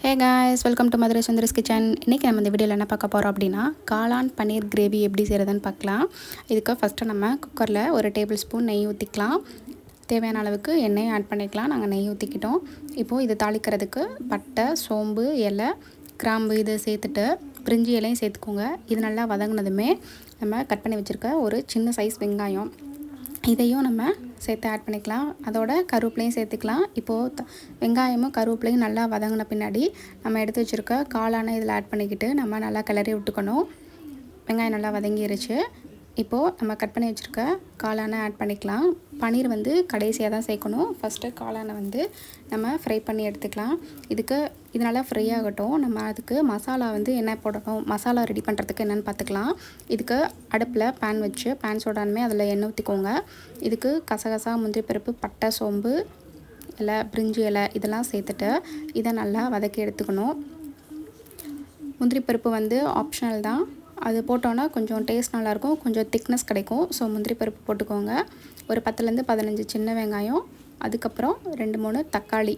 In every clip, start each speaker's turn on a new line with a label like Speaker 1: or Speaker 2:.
Speaker 1: Hey guys, welcome to Madurai Sundaris Kitchen. இன்றைக்கி நம்ம இந்த வீடியோவில் என்ன பார்க்க போகிறோம் அப்படின்னா காளான் பன்னீர் கிரேவி எப்படி செய்கிறதுன்னு பார்க்கலாம். இதுக்கு ஃபஸ்ட்டு நம்ம குக்கரில் ஒரு டேபிள் ஸ்பூன் நெய் ஊற்றிக்கலாம். தேவையான அளவுக்கு எண்ணெய் ஆட் பண்ணிக்கலாம். நாங்கள் நெய் ஊற்றிக்கிட்டோம். இப்போது இது தாளிக்கிறதுக்கு பட்டை, சோம்பு, இலை, கிராம்பு இதை சேர்த்துட்டு பிரிஞ்சி இலையும் சேர்த்துக்கோங்க. இது நல்லா வதங்கினதுமே நம்ம கட் பண்ணி வச்சுருக்க ஒரு சின்ன சைஸ் வெங்காயம் இதையும் நம்ம சேர்த்து ஆட் பண்ணிக்கலாம். அதோட கருவேப்பிலையும் சேர்த்துக்கலாம். இப்போது வெங்காயமும் கருவேப்பிலையும் நல்லா வதங்கின பின்னாடி நம்ம எடுத்து வச்சுருக்க காளானை இதில் ஆட் பண்ணிக்கிட்டு நம்ம நல்லா கிளறி விட்டுக்கணும். வெங்காயம் நல்லா வதங்கிருச்சு. இப்போது நம்ம கட் பண்ணி வச்சுருக்க காளானை ஆட் பண்ணிக்கலாம். பன்னீர் கடைசியாக தான் சேர்க்கணும். ஃபஸ்ட்டு காளானை நம்ம ஃப்ரை பண்ணி எடுத்துக்கலாம். இது நல்லா ஃப்ரை ஆகட்டும். நம்ம அதுக்கு மசாலா என்ன போடணும், மசாலா ரெடி பண்ணுறதுக்கு என்னென்னு பார்த்துக்கலாம். இதுக்கு அடுப்பில் பேன் வச்சு பேன் சூடானுமே அதில் எண்ணெய் ஊற்றிக்கோங்க. இதுக்கு கசகசா, முந்திரி பருப்பு, பட்டை, சோம்பு, இலை, பிரிஞ்சி இலை இதெல்லாம் சேர்த்துட்டு இதை நல்லா வதக்கி எடுத்துக்கணும். முந்திரி பருப்பு ஆப்ஷனல் தான். அது போட்டோன்னா கொஞ்சம் டேஸ்ட் நல்லாயிருக்கும், கொஞ்சம் திக்னஸ் கிடைக்கும். ஸோ முந்திரி பருப்பு போட்டுக்கோங்க. ஒரு 10லேருந்து 15 சின்ன வெங்காயம், அதுக்கப்புறம் 2-3 தக்காளி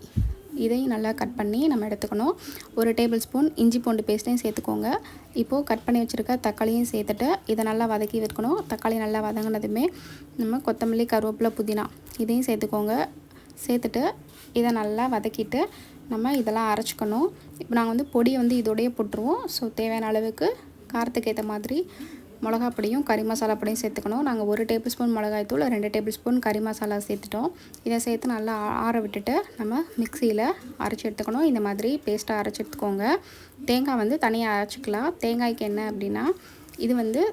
Speaker 1: இதையும் நல்லா கட் பண்ணி நம்ம எடுத்துக்கணும். ஒரு டேபிள் ஸ்பூன் இஞ்சி பூண்டு பேஸ்ட்டையும் சேர்த்துக்கோங்க. இப்போது கட் பண்ணி வச்சுருக்க தக்காளியும் சேர்த்துட்டு இதை நல்லா வதக்கி வைக்கணும். தக்காளி நல்லா வதங்கினதுமே நம்ம கொத்தமல்லி, கருவேப்பிலை, புதினா இதையும் சேர்த்துக்கோங்க. சேர்த்துட்டு இதை நல்லா வதக்கிட்டு நம்ம இதெல்லாம் அரைச்சிக்கணும். இப்போ நாங்கள் பொடியை இதோடையே போட்டுருவோம். ஸோ தேவையான அளவுக்கு காரத்துக்கு ஏற்ற மாதிரி மிளகா பொடியும் கறி மசாலா பொடியும் சேர்த்துக்கணும். நாங்கள் 1 டேபிள் ஸ்பூன் மிளகாய் தூள், 2 டேபிள் ஸ்பூன் கறி மசாலா சேர்த்துட்டோம். இதை சேர்த்து நல்லா ஆற விட்டுட்டு நம்ம மிக்சியில் அரைச்சி எடுத்துக்கணும். இந்த மாதிரி பேஸ்ட்டாக அரைச்சி எடுத்துக்கோங்க. தேங்காய் தனியாக அரைச்சிக்கலாம். தேங்காய்க்கு என்ன அப்படின்னா, இது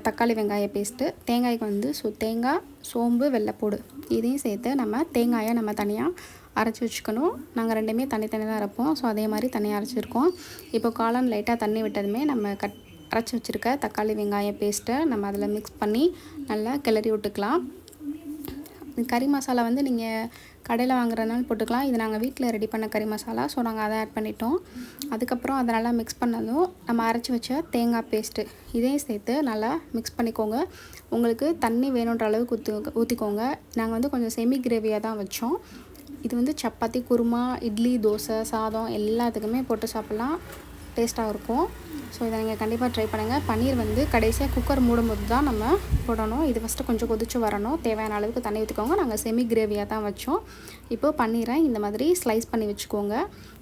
Speaker 1: தக்காளி வெங்காய பேஸ்ட்டு. தேங்காய்க்கு தேங்காய், சோம்பு, வெள்ளைப்பூடு இதையும் சேர்த்து நம்ம தேங்காயை நம்ம தனியாக அரைச்சி வச்சுக்கணும். நாங்கள் ரெண்டுமே தனித்தனி தான் அரைப்போம். ஸோ அதே மாதிரி தனியாக அரைச்சிருக்கோம். இப்போ காளான் லைட்டாக தண்ணி விட்டதுமே நம்ம அரைச்சி வச்சுருக்க தக்காளி வெங்காய பேஸ்ட்டை நம்ம அதில் மிக்ஸ் பண்ணி நல்லா கிளறி விட்டுக்கலாம். கறி மசாலா நீங்கள் கடையில் வாங்குறதுனால போட்டுக்கலாம். இது நாங்கள் வீட்டில் ரெடி பண்ண கறி மசாலா. ஸோ நாங்கள் அதை ஆட் பண்ணிட்டோம். அதுக்கப்புறம் அதை நல்லா மிக்ஸ் பண்ணதும் நம்ம அரைச்சி வச்ச தேங்காய் பேஸ்ட்டு இதையும் சேர்த்து நல்லா மிக்ஸ் பண்ணிக்கோங்க. உங்களுக்கு தண்ணி வேணுன்ற அளவுக்கு ஊற்றிக்கோங்க. நாங்கள் கொஞ்சம் செமி கிரேவியாக தான் வச்சோம். இது சப்பாத்தி, குருமா, இட்லி, தோசை, சாதம் எல்லாத்துக்குமே போட்டு சாப்பிட்லாம். டேஸ்ட்டாக இருக்கும். ஸோ இதை நீங்கள் கண்டிப்பாக ட்ரை பண்ணுங்கள். பன்னீர் கடைசியாக குக்கர் மூடும்போது தான் நம்ம போடணும். இது ஃபஸ்ட்டு கொஞ்சம் கொதிச்சு வரணும். தேவையான அளவுக்கு தண்ணி ஊற்றிக்கோங்க. நாங்கள் செமி கிரேவியாக தான் வச்சோம். இப்போது பன்னீரை இந்த மாதிரி ஸ்லைஸ் பண்ணி வச்சுக்கோங்க.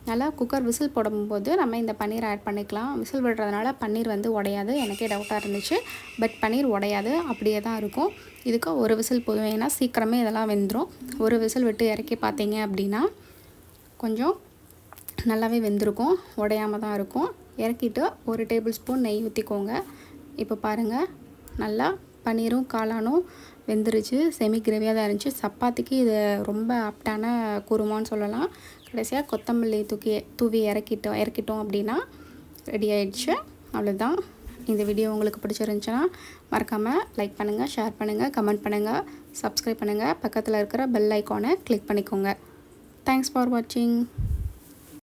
Speaker 1: நல்லா குக்கர் விசில் போடும்போது நம்ம இந்த பன்னீரை ஆட் பண்ணிக்கலாம். விசில் விடுறதுனால பன்னீர் உடையாது. எனக்கே டவுட்டாக இருந்துச்சு. பட் பன்னீர் உடையாது, அப்படியே தான் இருக்கும். இதுக்கு ஒரு விசில் போதும். ஏன்னா சீக்கிரமே இதெல்லாம் வெந்துடும். ஒரு விசில் விட்டு இறக்கி பார்த்தீங்க அப்படின்னா கொஞ்சம் நல்லாவே வெந்திருக்கும், உடையாமல் தான் இருக்கும். இறக்கிட்டு ஒரு டேபிள் ஸ்பூன் நெய் ஊற்றிக்கோங்க. இப்போ பாருங்கள், நல்லா பன்னீரும் காளானும் வெந்துருச்சு. செமி கிரேவியாக தான் இருந்துச்சு. சப்பாத்திக்கு இது ரொம்ப ஆப்டான குருமான்னு சொல்லலாம். கடைசியாக கொத்தமல்லி தூவி இறக்கிட்டோம் அப்படின்னா ரெடி ஆகிடுச்சு. அவ்வளோதான். இந்த வீடியோ உங்களுக்கு பிடிச்சிருந்துச்சுன்னா மறக்காமல் லைக் பண்ணுங்கள், ஷேர் பண்ணுங்கள், கமெண்ட் பண்ணுங்கள், சப்ஸ்கிரைப் பண்ணுங்கள். பக்கத்தில் இருக்கிற பெல் ஐக்கானை கிளிக் பண்ணிக்கோங்க. தேங்க்ஸ் ஃபார் வாட்சிங்.